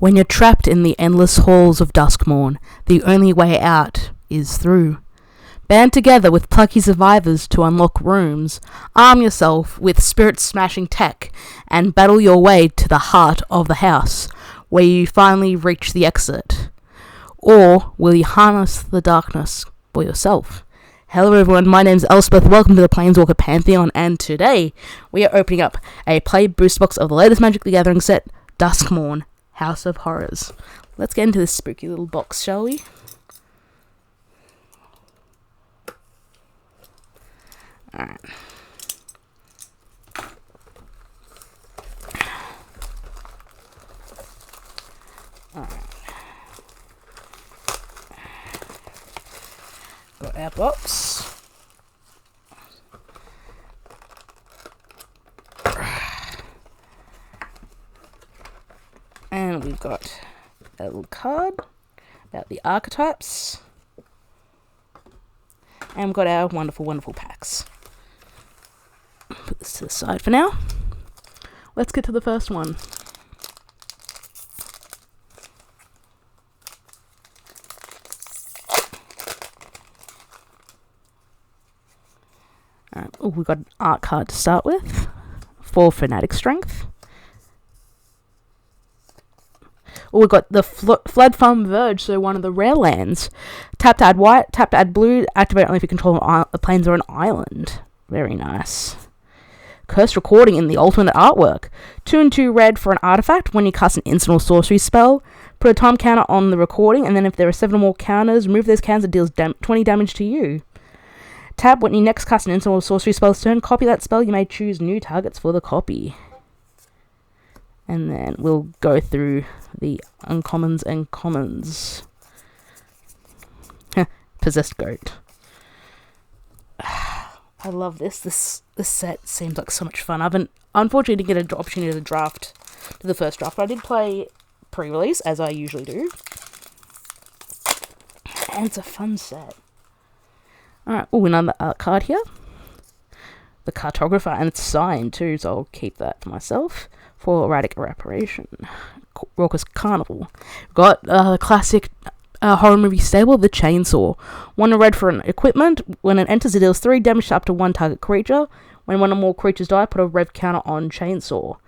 When you're trapped in the endless halls of Duskmourn, the only way out is through. Band together with plucky survivors to unlock rooms, arm yourself with spirit-smashing tech, and battle your way to the heart of the house, where you finally reach the exit. Or will you harness the darkness for yourself? Hello everyone, my name's Elspeth, welcome to the Planeswalker Pantheon, and today we are opening up a play boost box of the latest Magic the Gathering set, Duskmourn, House of Horrors. Let's get into this spooky little box, shall we? Alright. Got our box. And we've got a little card about the archetypes. And we've got our wonderful, wonderful packs. Put this to the side for now. Let's get to the first one. Oh, we've got an art card to start with. 4 Fanatic Strength. Oh, we've got the Flood Farm Verge, so one of the rare lands. Tap to add white, tap to add blue, activate only if you control a plains or an island. Very nice. Cursed Recording in the alternate artwork. 2 and 2 red for an artifact. When you cast an instant or sorcery spell, put a time counter on the recording, and then if there are 7 or more counters, remove those counters and deals 20 damage to you. Tap when you next cast an instant or sorcery spell's turn, copy that spell, you may choose new targets for the copy. And then we'll go through the uncommons and commons. Possessed Goat. I love this. This set seems like so much fun. Unfortunately didn't get an opportunity to draft to the first draft, but I did play pre-release, as I usually do. And it's a fun set. Alright, oh, another art card here. The Cartographer, and it's signed too, so I'll keep that for myself. For Erratic Evaporation. Raucous Carnival. Got the classic horror movie stable, the Chainsaw. 1 red for an equipment. When it enters, it deals 3 damage to up to 1 target creature. When 1 or more creatures die, put a rev counter on Chainsaw.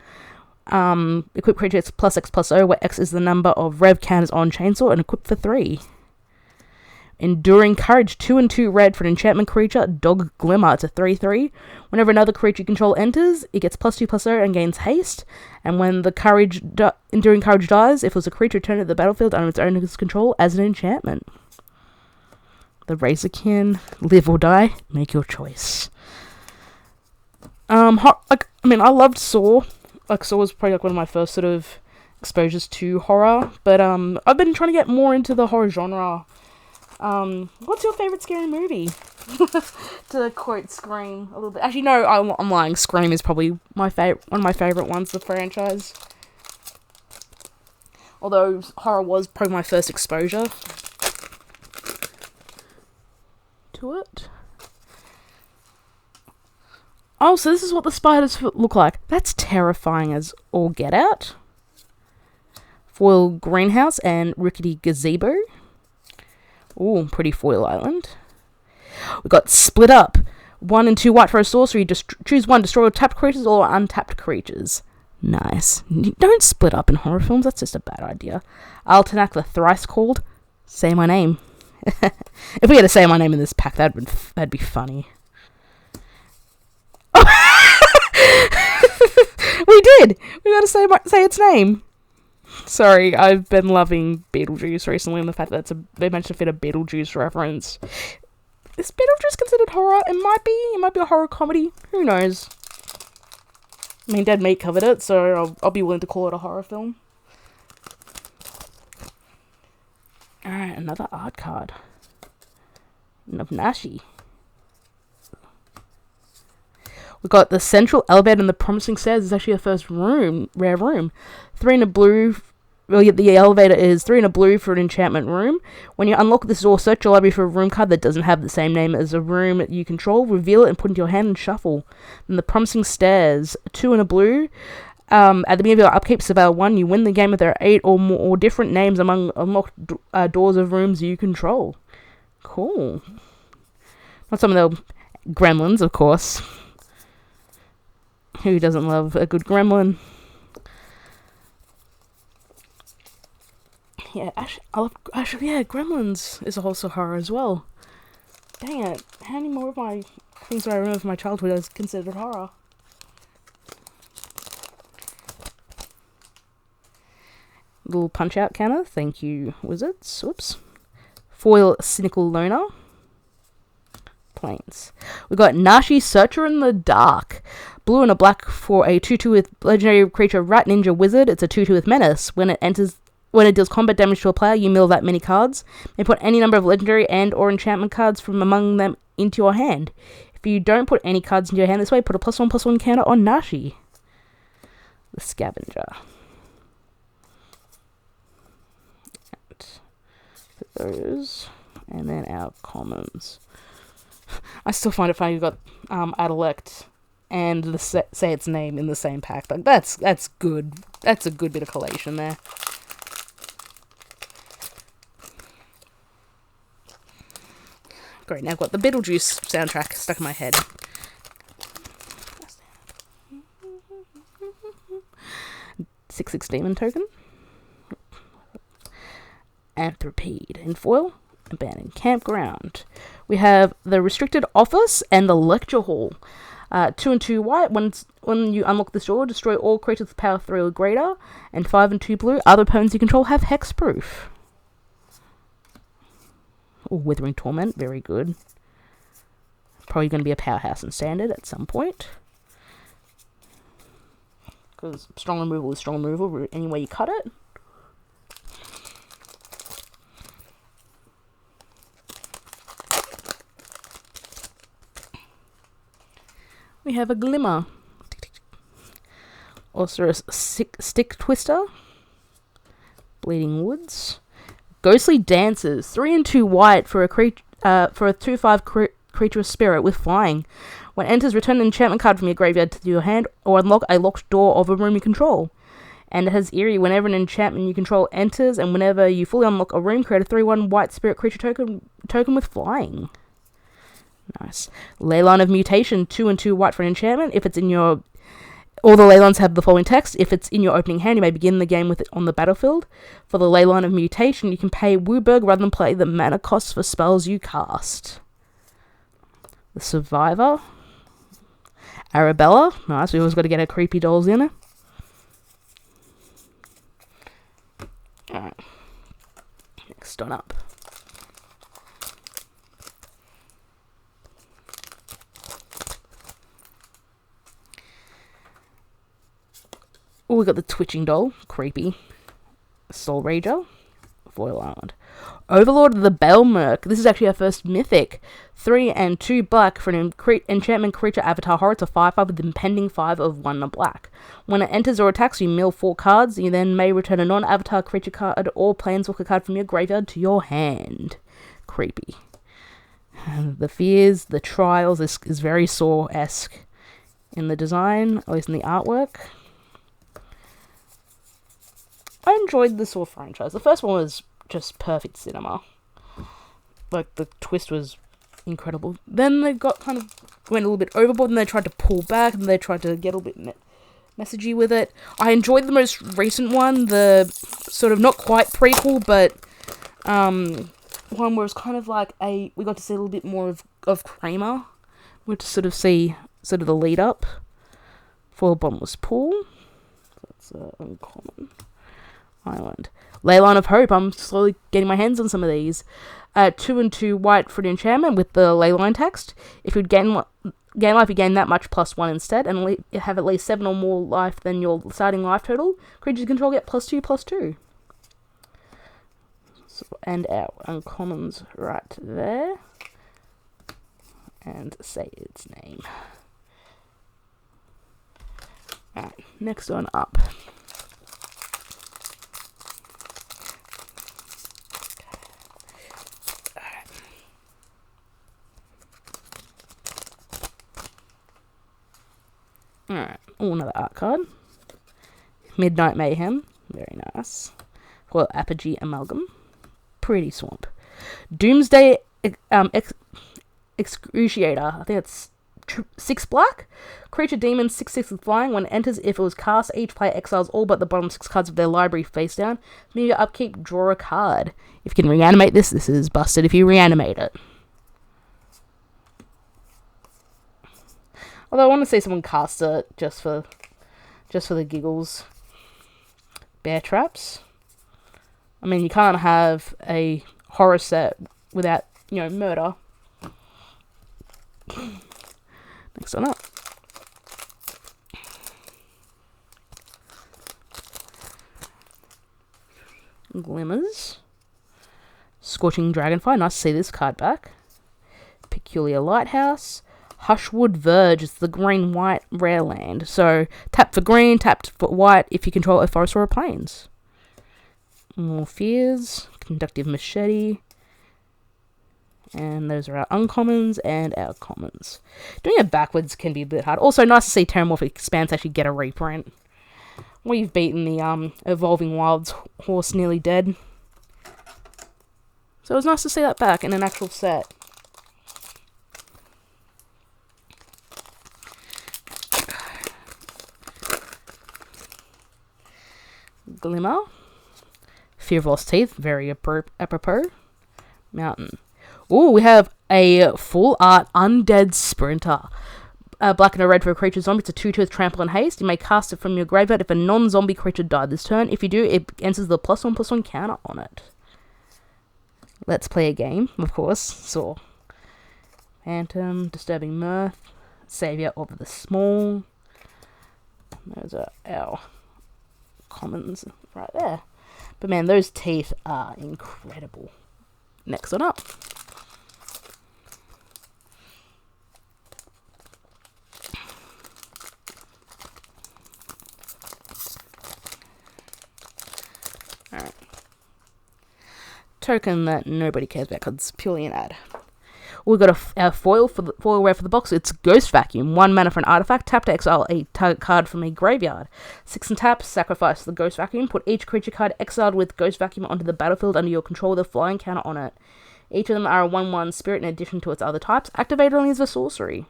Equip creature gets +X+0, where X is the number of rev counters on Chainsaw, and equip for 3. Enduring Courage, 2 and 2 red for an enchantment creature, Dog Glimmer. It's a 3/3. Whenever another creature you control enters, it gets +2/+0 and gains haste. And when the Enduring Courage dies, if it was a creature returned to the battlefield under its own control as an enchantment. The Razorkin, live or die, make your choice. I loved Saw. Saw was probably one of my first sort of exposures to horror, but I've been trying to get more into the horror genre. What's your favourite scary movie? To quote Scream a little bit. Actually, no, I'm lying. Scream is probably one of my favourite ones, the franchise. Although horror was probably my first exposure to it. Oh, so this is what the spiders look like. That's terrifying as all get out. Foil Greenhouse and Rickety Gazebo. Ooh, pretty foil island. We've got Split Up. 1 and 2 white for a sorcery. Choose 1, destroy tapped creatures or untapped creatures. Nice. Don't split up in horror films, that's just a bad idea. Altenac the Thrice Called. Say my name. If we had to say my name in this pack, that'd be funny. We did! We gotta say its name. Sorry, I've been loving Beetlejuice recently, and the fact that they managed to fit a Beetlejuice reference. Is Beetlejuice considered horror? It might be. It might be a horror comedy. Who knows? I mean, Dead Meat covered it, so I'll be willing to call it a horror film. Alright, another art card. Of Nashi. We've got the Central Elevator and the Promising Stairs. It's actually a first rare room. 3 in a blue. Well, the elevator is 3 in a blue for an enchantment room. When you unlock this door, search your library for a room card that doesn't have the same name as a room you control. Reveal it and put it into your hand and shuffle. Then the Promising Stairs, 2 in a blue. At the beginning of your upkeep, surveil 1, you win the game if there are 8 or more different names among unlocked doors of rooms you control. Cool. Not some of the gremlins, of course. Who doesn't love a good gremlin? Yeah, actually, yeah, Gremlins is also horror as well. Dang it, how many more of my things do I remember from my childhood as considered horror? Little punch-out counter, thank you, wizards. Whoops. Foil Cynical Loner. Planes. We got Nashi, Searcher in the Dark. Blue and a black for a 2/2 with legendary creature Rat Ninja Wizard. It's a 2/2 with Menace. When it deals combat damage to a player, you mill that many cards. You put any number of legendary and or enchantment cards from among them into your hand. If you don't put any cards into your hand this way, put a +1/+1 counter on Nashi. The Scavenger. Put those. And then our commons. I still find it funny you've got Adelect and the say its name in the same pack. Like that's good. That's a good bit of collation there. Great, now I've got the Beetlejuice soundtrack stuck in my head. 6/6 Demon token. Anthropede in foil. Abandoned Campground. We have the Restricted Office and the Lecture Hall. 2 and 2 white. When you unlock this door, destroy all creatures with power 3 or greater. And 5 and 2 blue. Other opponents you control have hexproof. Ooh, Withering Torment, very good. Probably going to be a powerhouse in Standard at some point. Because strong removal is strong removal any way you cut it. We have a Glimmer. Also a Stick Twister. Bleeding Woods. Ghostly Dancers. 3 and 2 white for a 2/5 creature spirit with flying. When it enters, return an enchantment card from your graveyard to your hand or unlock a locked door of a room you control. And it has Eerie. Whenever an enchantment you control enters and whenever you fully unlock a room, create a 3/1 white spirit creature token with flying. Nice. Leyline of Mutation, 2 and 2 white for an enchantment. If it's in your... All the Leylines have the following text. If it's in your opening hand, you may begin the game with it on the battlefield. For the Leyline of Mutation, you can pay Wooburg rather than play the mana costs for spells you cast. The Survivor. Arabella. Nice, we always got to get our creepy dolls in. Alright. Next on up. Oh, we got the Twitching Doll, creepy. Soul Rager, Foil Island. Overlord of the Belmerk. This is actually our first mythic. 3 and 2 black for an enchantment creature avatar horror. It's a 5/5 with impending 5 of 1 black. When it enters or attacks, you mill 4 cards. You then may return a non-avatar creature card or planeswalker card from your graveyard to your hand. Creepy. The Fears, the Trials is very Saw-esque in the design, at least in the artwork. I enjoyed the Saw franchise. The first one was just perfect cinema. Like, the twist was incredible. Then they went a little bit overboard, and they tried to pull back, and they tried to get a little bit messagey with it. I enjoyed the most recent one, the sort of not quite prequel, but one where it's kind of like we got to see a little bit more of Kramer. We got to sort of see sort of the lead up. Foil Bottomless Pool. That's uncommon. Island. Leyline of Hope. I'm slowly getting my hands on some of these. 2 and 2 white for an enchantment with the Leyline text. If you gain life, you gain that much +1 instead, and have at least 7 or more life than your starting life total. Creatures you control get +2/+2. So, and our uncommons right there. And say its name. Alright, next one up. Alright, another art card. Midnight Mayhem. Very nice. Well, Apogee Amalgam. Pretty swamp. Doomsday Excruciator. I think it's 6 black. Creature demon 6/6 with flying. When it enters, if it was cast, each player exiles all but the bottom 6 cards of their library face down. Move your upkeep, draw a card. If you can reanimate this is busted if you reanimate it. Although I want to see someone cast it just for the giggles. Bear Traps. I mean, you can't have a horror set without, murder. Next one up. Glimmers. Scorching Dragonfire. Nice to see this card back. Peculiar Lighthouse. Hushwood Verge is the green-white rare land. So, tap for green, tap for white if you control a forest or a plains. More Fears. Conductive Machete. And those are our uncommons and our commons. Doing it backwards can be a bit hard. Also, nice to see Terramorphic Expanse actually get a reprint. We've beaten the Evolving Wilds horse nearly dead. So it was nice to see that back in an actual set. Glimmer. Fear of Lost Teeth, very apropos. Mountain. Ooh, we have a full art Undead Sprinter. Black and a red for a creature zombie. It's a 2/2 with trample and haste. You may cast it from your graveyard if a non-zombie creature died this turn. If you do, it enters the +1/+1 counter on it. Let's play a game, of course. So, Phantom, Disturbing Mirth, Savior of the Small. Those are our commons right there. But man, those teeth are incredible. Next one up. Alright. Token that nobody cares about because it's purely an ad. We've got a foil rare for the box. It's Ghost Vacuum. 1 mana for an artifact. Tap to exile a target card from a graveyard. 6 and tap. Sacrifice the Ghost Vacuum. Put each creature card exiled with Ghost Vacuum onto the battlefield under your control with a flying counter on it. Each of them are a 1/1 spirit in addition to its other types. Activate only as a sorcery.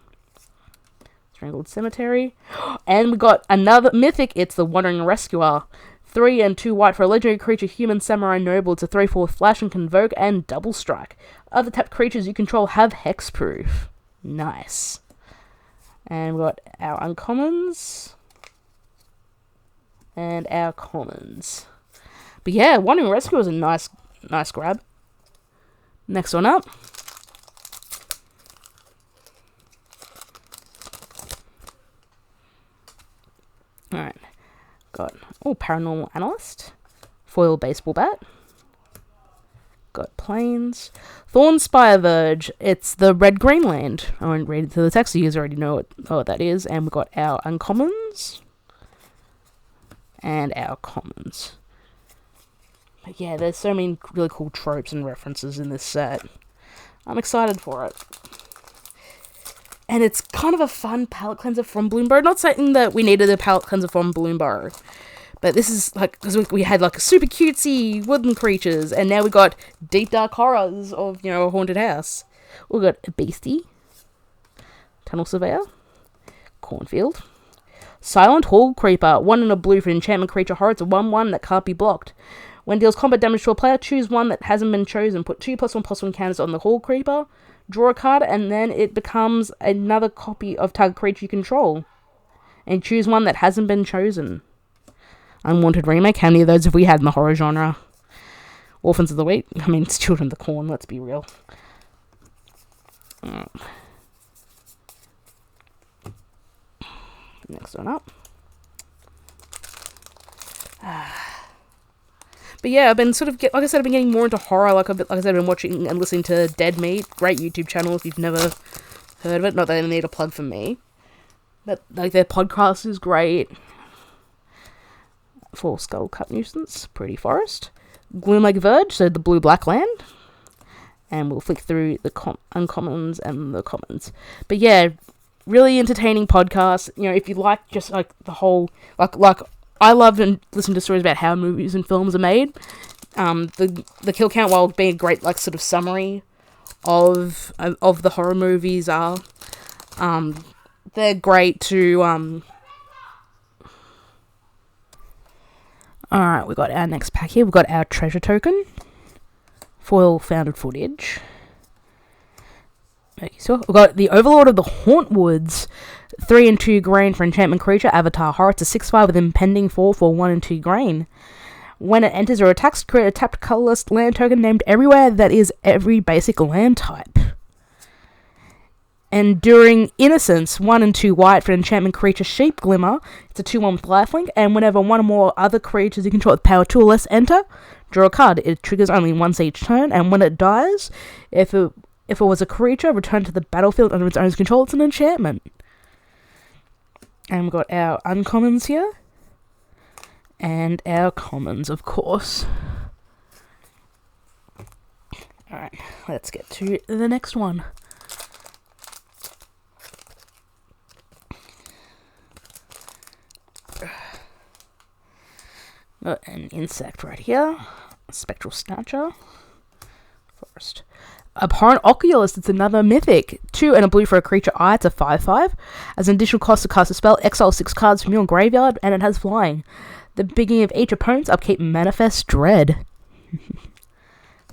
Strangled Cemetery. And we got another mythic. It's the Wandering Rescuer. 3 and 2 white for a legendary creature, human samurai noble. It's a 3/4 flash and convoke and double strike. Other tapped creatures you control have hexproof. Nice. And we've got our uncommons and our commons. But yeah, Wandering Rescue was a nice grab. Next one up. Alright. Got Paranormal Analyst. Foil Baseball Bat. Got Plains. Thornspire Verge. It's the red-green land. I won't read it to the text, you guys already know what that is. And we've got our uncommons. And our commons. But yeah, there's so many really cool tropes and references in this set. I'm excited for it. And it's kind of a fun palette cleanser from Bloomburrow. Not saying that we needed a palette cleanser from Bloomburrow. But this is like, because we had like super cutesy wooden creatures. And now we got deep dark horrors of, a haunted house. We've got a Beastie. Tunnel Surveyor. Cornfield. Silent Hall Creeper. 1 and a blue for an enchantment creature horror. It's a 1/1 that can't be blocked. When deals combat damage to a player, choose one that hasn't been chosen. Put 2 +1/+1 counters on the Hall Creeper. Draw a card, and then it becomes another copy of target creature you control. And choose one that hasn't been chosen. Unwanted Remake. How many of those have we had in the horror genre? Orphans of the Wheat. I mean, it's Children of the Corn, let's be real. Next one up. But yeah, I've been like I said, I've been getting more into horror. Like I said, I've been watching and listening to Dead Meat. Great YouTube channel if you've never heard of it. Not that they need a plug for me. But like their podcast is great. For Skull Cut Nuisance, Pretty Forest. Gloomlake Verge, so the blue-black land. And we'll flick through the uncommons and the commons. But yeah, really entertaining podcast. If you like just like the whole, like I love and listen to stories about how movies and films are made. The kill count, while being a great like sort of summary of the horror movies, are they're great to Alright, we got our next pack here. We've got our treasure token, foil founded footage. Okay, so we've got the Overlord of the Hauntwoods, 3 and 2 grain for enchantment creature, avatar horror. It's a 6/5 with impending fall for 1 and 2 grain. When it enters or attacks, create a tapped colorless land token named everywhere that is every basic land type. Enduring Innocence, 1 and 2 white for enchantment creature Sheep Glimmer. It's a 2/1 with lifelink, and whenever one or more other creatures you control with power 2 or less enter, draw a card. It triggers only once each turn, and when it dies, if it was a creature, return to the battlefield under its own control. It's an enchantment. And we've got our uncommons here, and our commons, of course. Alright, let's get to the next one. Got an insect right here. Spectral Snatcher. Forest. Abhorrent Oculist. It's another mythic. 2 and a blue for a creature eye. It's a 5/5. As an additional cost to cast a spell, exile 6 cards from your graveyard, and it has flying. The beginning of each opponent's upkeep, Manifest Dread.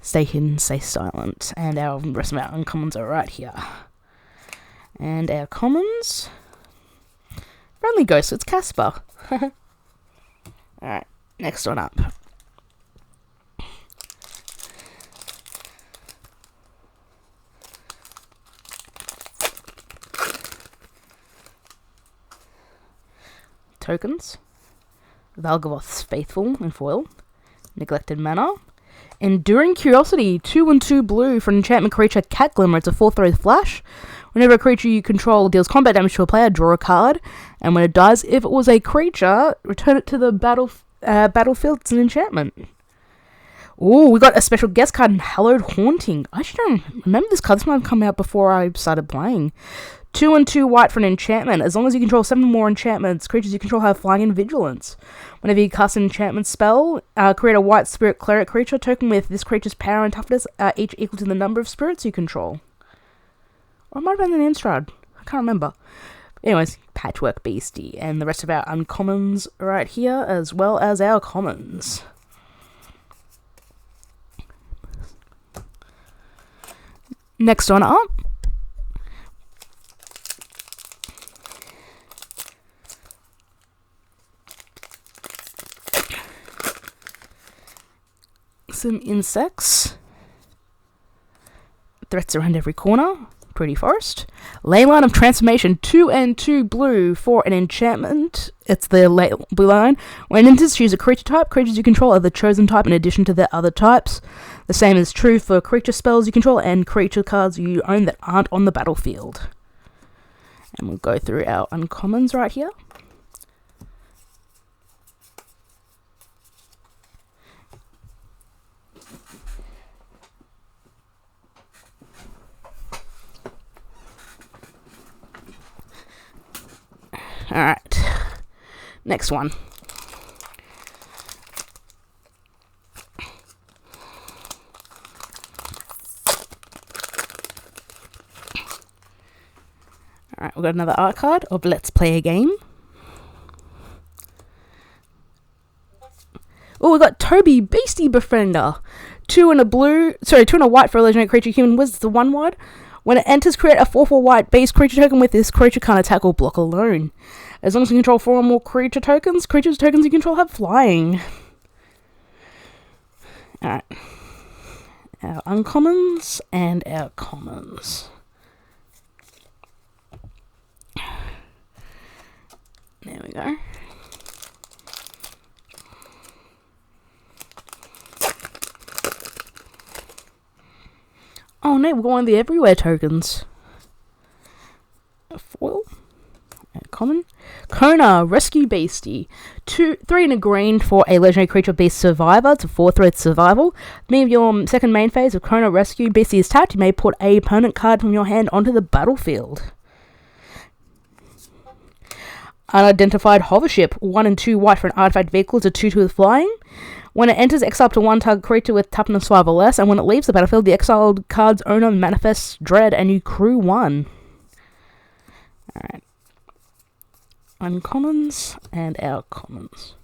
Stay hidden, stay silent. And our rest of our uncommons are right here. And our commons. Friendly Ghost. It's Casper. Alright. Next one up. Tokens. Valgavoth's Faithful in foil. Neglected Manor. Enduring Curiosity, 2 and 2 blue for an enchantment creature Cat Glimmer. It's a 4/3 flash. Whenever a creature you control deals combat damage to a player, draw a card. And when it dies, if it was a creature, return it to the battlefield. It's an enchantment. Ooh, we got a special guest card in Hallowed Haunting. I actually don't remember this card. This might have come out before I started playing. 2 and 2 white for an enchantment. As long as you control 7 more enchantments, creatures you control have flying and vigilance. Whenever you cast an enchantment spell, create a white spirit cleric creature token with this creature's power and toughness, each equal to the number of spirits you control. Or it might have been an Instrad. I can't remember. Anyways, Patchwork Beastie, and the rest of our uncommons right here, as well as our commons. Next one up. Some insects. Threats around every corner. Pretty Forest. Leyline of Transformation, 2 and 2 blue for an enchantment. It's the blue line. When it enters, choose a creature type. Creatures you control are the chosen type in addition to their other types. The same is true for creature spells you control and creature cards you own that aren't on the battlefield. And we'll go through our uncommons right here. Alright, next one. Alright, we've got another art card of Let's Play a Game. Oh, we got Toby, Beastie Befriender. 2 and a white for a legendary creature, human wizard, the 1 wide. When it enters, create a 4/4 white base creature token with this creature can't attack or block alone. As long as you control 4 or more creature tokens you control have flying. Alright. Our uncommons and our commons. There we go. Oh no, we're going the everywhere tokens. A foil. A common. Kona, Rescue Beastie. 3 and a green for a legendary creature beast survivor. It's a 4/3 survival. At the beginning of your second main phase of Kona Rescue Beastie is tapped, you may put a opponent card from your hand onto the battlefield. Unidentified hovership, 1 and 2 white for an artifact vehicle. It's a 2/2 with flying. When it enters, exile up to 1 target creature with toughness 5 or less, and when it leaves the battlefield, the exiled card's owner manifests dread and you crew 1. Alright. Uncommons and our commons.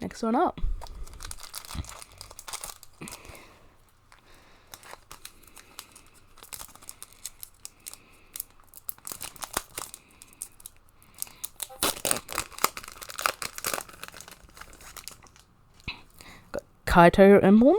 Next one up. Kaito emblem,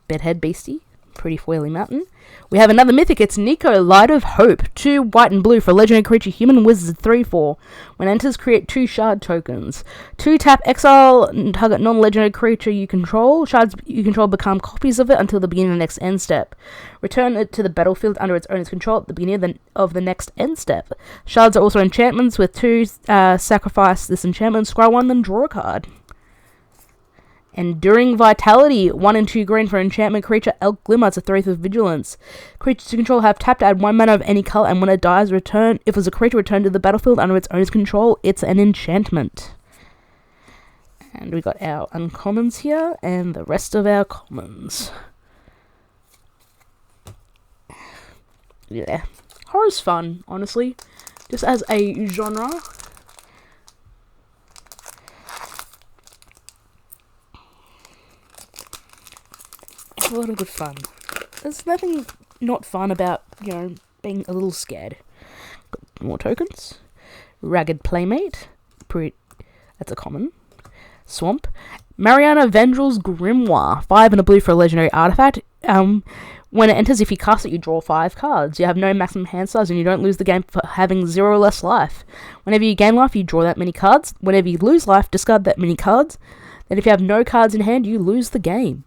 bedhead beastie, pretty foily mountain. We have another mythic. It's Nico, Light of Hope, 2 white and blue for a legendary creature, human wizard, 3/4. When enters, create 2 shard tokens. 2 tap, exile target non-legendary creature you control. Shards you control become copies of it until the beginning of the next end step. Return it to the battlefield under its owner's control at the beginning of the next end step. Shards are also enchantments with 2 sacrifice this enchantment, scry 1, then draw a card. Enduring Vitality, 1 and 2 green for enchantment creature, Elk Glimmer. It's a 3 with vigilance. Creatures you control have tapped, add 1 mana of any color, and when it dies, return. If it's a creature returned to the battlefield under its owner's control, it's an enchantment. And we got our uncommons here, and the rest of our commons. Yeah. Horror's fun, honestly. Just as a genre. A lot of good fun. There's nothing not fun about, being a little scared. Got more tokens. Ragged Playmate. That's a common. Swamp. Mariana Vendrell's Grimoire. 5 and a blue for a legendary artifact. When it enters, if you cast it, you draw 5 cards. You have no maximum hand size, and you don't lose the game for having 0 or less life. Whenever you gain life, you draw that many cards. Whenever you lose life, discard that many cards. Then if you have no cards in hand, you lose the game.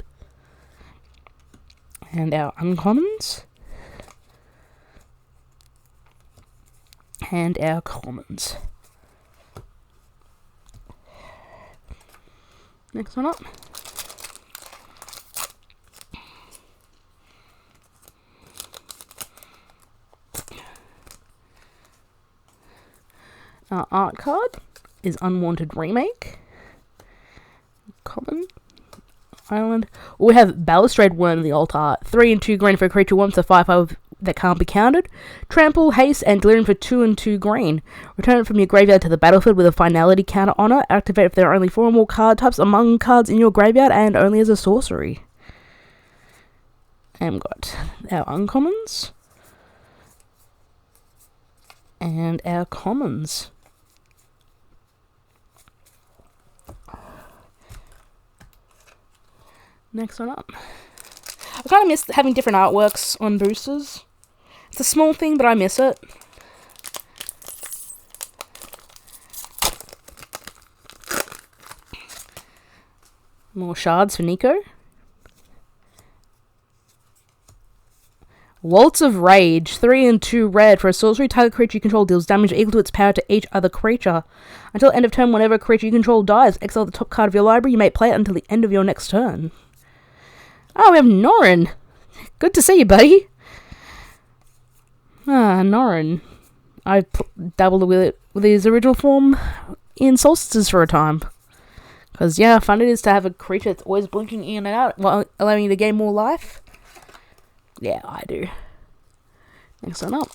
And our uncommons. And our commons. Next one up. Our art card is Unwanted Remake. Common. Island. We have Balustrade Worm in the altar. 3 and 2 green for a creature worm, so 5/5 that can't be countered. Trample, Haste, and Delirium for 2 and 2 green. Return it from your graveyard to the battlefield with a finality counter on it. Activate if there are only 4 or more card types among cards in your graveyard, and only as a sorcery. And we've got our uncommons. And our commons. Next one up. I kind of miss having different artworks on boosters. It's a small thing, but I miss it. More shards for Nico. Waltz of Rage, 3 and 2 red. For a sorcery, target creature you control deals damage equal to its power to each other creature. Until end of turn, whenever a creature you control dies, exile the top card of your library. You may play it until the end of your next turn. Oh, we have Norrin. Good to see you, buddy. Norrin. I dabbled with it with his original form in Solstices for a time. Because, yeah, how fun it is to have a creature that's always blinking in and out while allowing you to gain more life. Yeah, I do. Next one up.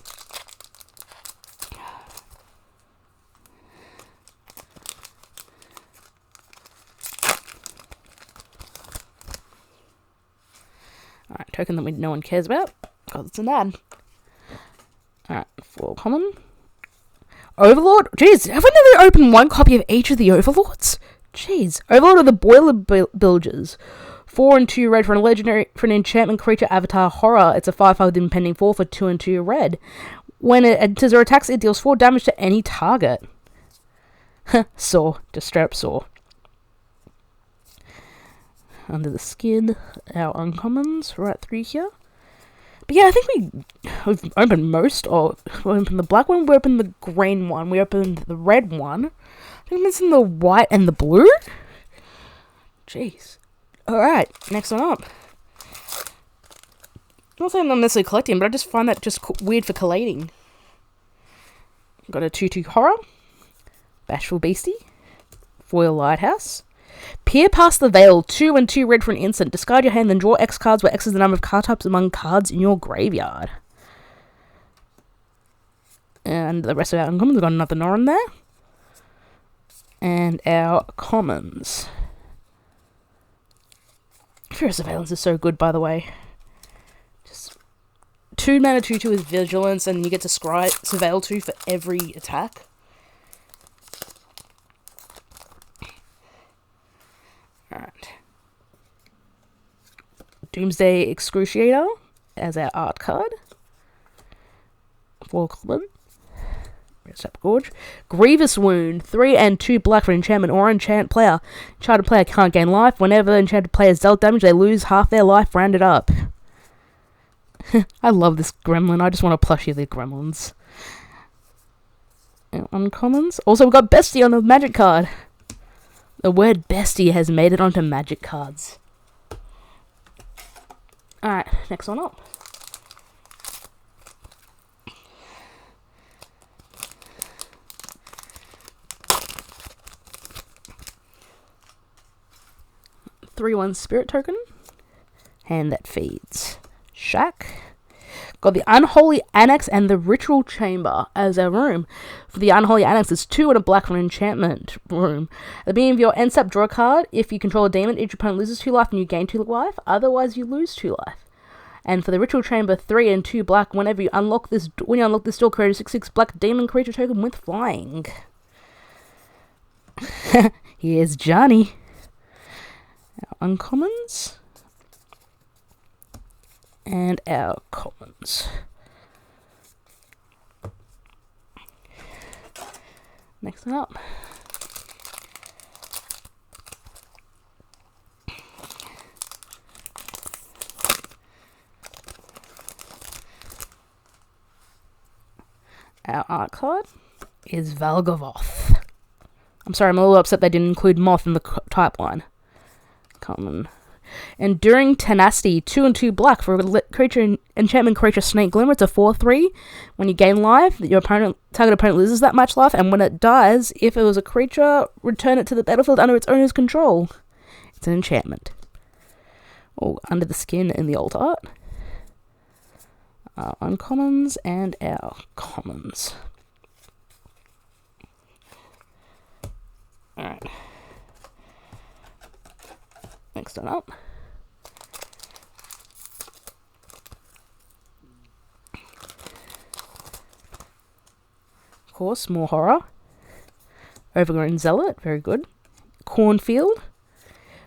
Alright, token that no one cares about, because it's an ad. Alright, 4 common. Overlord? Jeez, have we never opened 1 copy of each of the Overlords? Jeez. Overlord of the Boiler Bilgers. 4 and 2 red for a legendary for an enchantment creature avatar horror. It's a 5/5 with impending 4 for 2 and 2 red. When it enters or attacks, it deals 4 damage to any target. Saw. Just straight up saw. Under the Skin, our uncommons right through here. But yeah, I think we've opened most, or we opened the black one, we opened the green one, we opened the red one. I think I'm missing the white and the blue? Jeez. Alright, next one up. not saying I'm necessarily collecting, but I just find that just weird for collating. Got a 2/2 horror, bashful beastie, foil lighthouse, peer past the veil, 2 and 2 red for an instant. Discard your hand, then draw X cards, where X is the number of card types among cards in your graveyard. And the rest of our uncommons, we've got another Norrin there. And our commons. Fear Surveillance is so good, by the way. Just 2 mana 2/2 with Vigilance, and you get to Surveil 2 for every attack. Alright. Doomsday Excruciator as our art card. 4 common. Rest up Gorge. Grievous Wound, 3 and 2 black for enchantment or enchant player. Enchanted player can't gain life. Whenever enchanted players dealt damage, they lose half their life rounded up. I love this gremlin. I just want to plushie the gremlins. And uncommons. Also, we've got Bestie on the magic card. The word Bestie has made it onto magic cards. Alright, next one up. Three-1 spirit token. Hand that feeds. Shack. Got the Unholy Annex and the Ritual Chamber as our room. For the Unholy Annex, it's 2 and a black for an enchantment room. At the beginning of your end step, draw a card. If you control a demon, each opponent loses 2 life and you gain 2 life. Otherwise, you lose 2 life. And for the Ritual Chamber, 3 and 2 black. When you unlock this door, create a 6/6 black demon creature token with flying. Here's Johnny. Our uncommons. And our commons. Next one up. Our art card is Valgavoth. I'm sorry, I'm a little upset they didn't include Moth in the type line. Common. Enduring Tenacity, 2 and 2 black for a creature, enchantment creature Snake Glimmer. It's a 4/3. When you gain life, your target opponent loses that much life, and when it dies, if it was a creature, return it to the battlefield under its owner's control. It's an enchantment. Oh, Under the Skin in the old art. Our uncommons and our commons. Alright. Next one up. Of course, more horror. Overgrown Zealot, very good. Cornfield.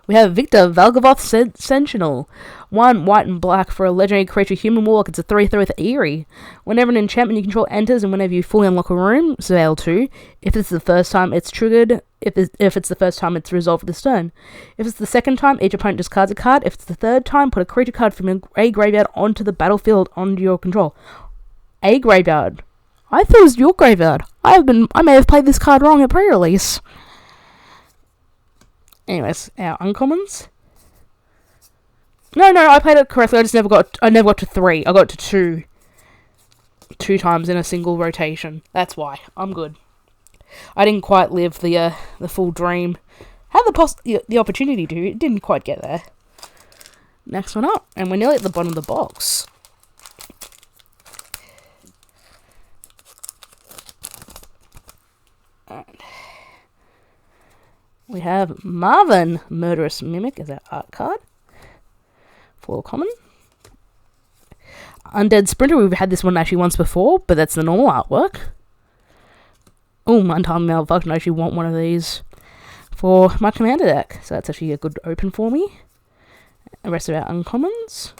We have Victor, Valgavoth Sentinel. 1 white and black for a legendary creature, human warlock. It's a 3/3 with Eerie. Whenever an enchantment you control enters, and whenever you fully unlock a room, Surveil 2. If it's the first time, it's triggered. If it's the first time, it's resolved this turn. If it's the second time, each opponent discards a card. If it's the third time, put a creature card from a graveyard onto the battlefield under your control. A graveyard. I thought it was your graveyard. I may have played this card wrong at pre-release. Anyways, our uncommons. No, I played it correctly. I never got to 3. I got to 2 times in a single rotation. That's why. I'm good. I didn't quite live the full dream. Had the opportunity to. It didn't quite get there. Next one up, and we're nearly at the bottom of the box. Alright. We have Marvin, Murderous Mimic, as our art card. 4 common. Undead Sprinter, we've had this one actually once before, but that's the normal artwork. Oh, Untimely Malfunction, I actually want one of these for my commander deck. So that's actually a good open for me. The rest of our uncommons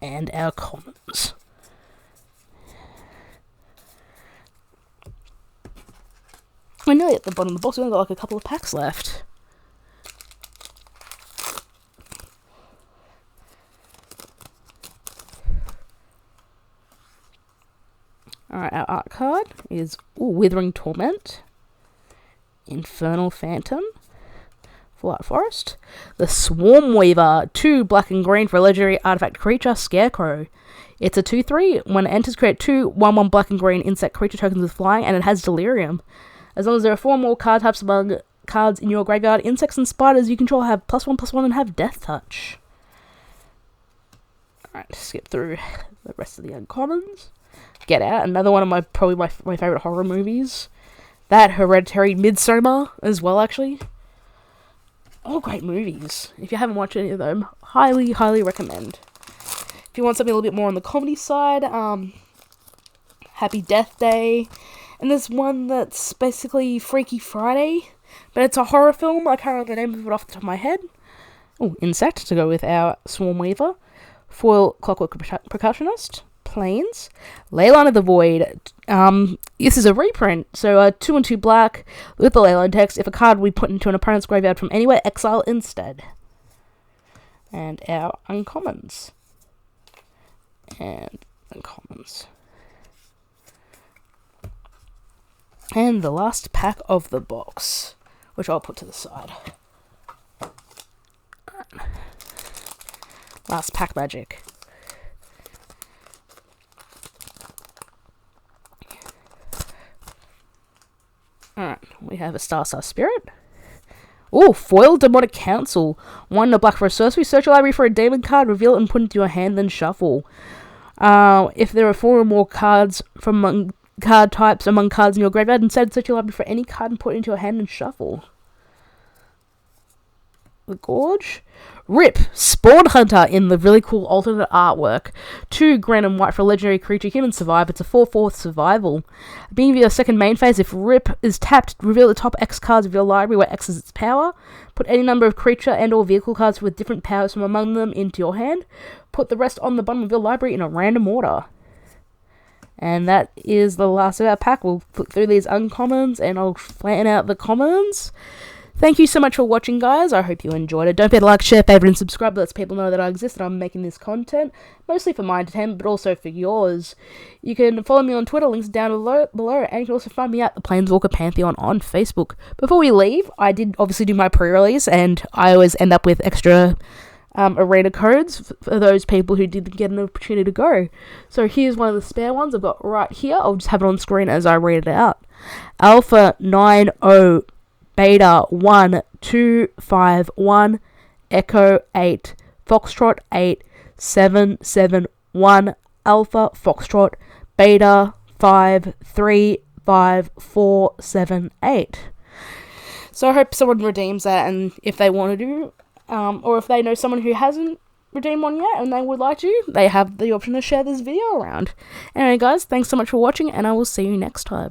and our commons. We're nearly at the bottom of the box. We've only got like a couple of packs left. Alright, our art card is Withering Torment, Infernal Phantom, Flight Forest. The Swarm Weaver, 2 black and green for a legendary artifact creature, Scarecrow. It's a 2/3. When it enters, create 2 1/1 black and green insect creature tokens with flying, and it has Delirium. As long as there are 4 more card types among cards in your graveyard, insects and spiders you control have +1/+1 and have Death Touch. Alright, skip through the rest of the uncommons. Get Out, another one of my favourite horror movies. That, Hereditary, Midsommar as well, actually. All great movies. If you haven't watched any of them, highly, highly recommend. If you want something a little bit more on the comedy side, Happy Death Day. And there's one that's basically Freaky Friday, but it's a horror film. I can't remember the name of it off the top of my head. Oh, Insect, to go with our Swarm Weaver. Foil Clockwork Percussionist. Planes. Leyline of the Void. This is a reprint, so 2 and 2 black with the Leyline text. If a card we put into an opponent's graveyard from anywhere, exile instead. And our uncommons. And uncommons. And the last pack of the box, which I'll put to the side. Last pack magic. Alright, we have a Star Spirit. Oh, Foil Demonic Council. 1 black for a sorcery. Search your library for a demon card, reveal it and put it into your hand, then shuffle. If there are 4 or more cards from card types among cards in your graveyard, instead search your library for any card and put it into your hand and shuffle. The Gorge. Rip, Spawn Hunter in the really cool alternate artwork. 2 green and white for a legendary creature, human survive. It's a 4/4 survival. Being your second main phase, if Rip is tapped, reveal the top X cards of your library where X is its power. Put any number of creature and or vehicle cards with different powers from among them into your hand. Put the rest on the bottom of your library in a random order. And that is the last of our pack. We'll flick through these uncommons and I'll flatten out the commons. Thank you so much for watching, guys. I hope you enjoyed it. Don't forget to like, share, favorite, and subscribe. That lets people know that I exist and I'm making this content, mostly for my entertainment, but also for yours. You can follow me on Twitter, links down below, and you can also find me at the Planeswalker Pantheon on Facebook. Before we leave, I did obviously do my pre-release, and I always end up with extra arena codes for those people who didn't get an opportunity to go. So here's one of the spare ones I've got right here. I'll just have it on screen as I read it out. Alpha 90 Beta 1251 Echo 8 Foxtrot 8 771 Alpha Foxtrot Beta 535478. So I hope someone redeems that, and if they want to do, or if they know someone who hasn't redeemed one yet and they would like to, they have the option to share this video around. Anyway, guys, thanks so much for watching, and I will see you next time.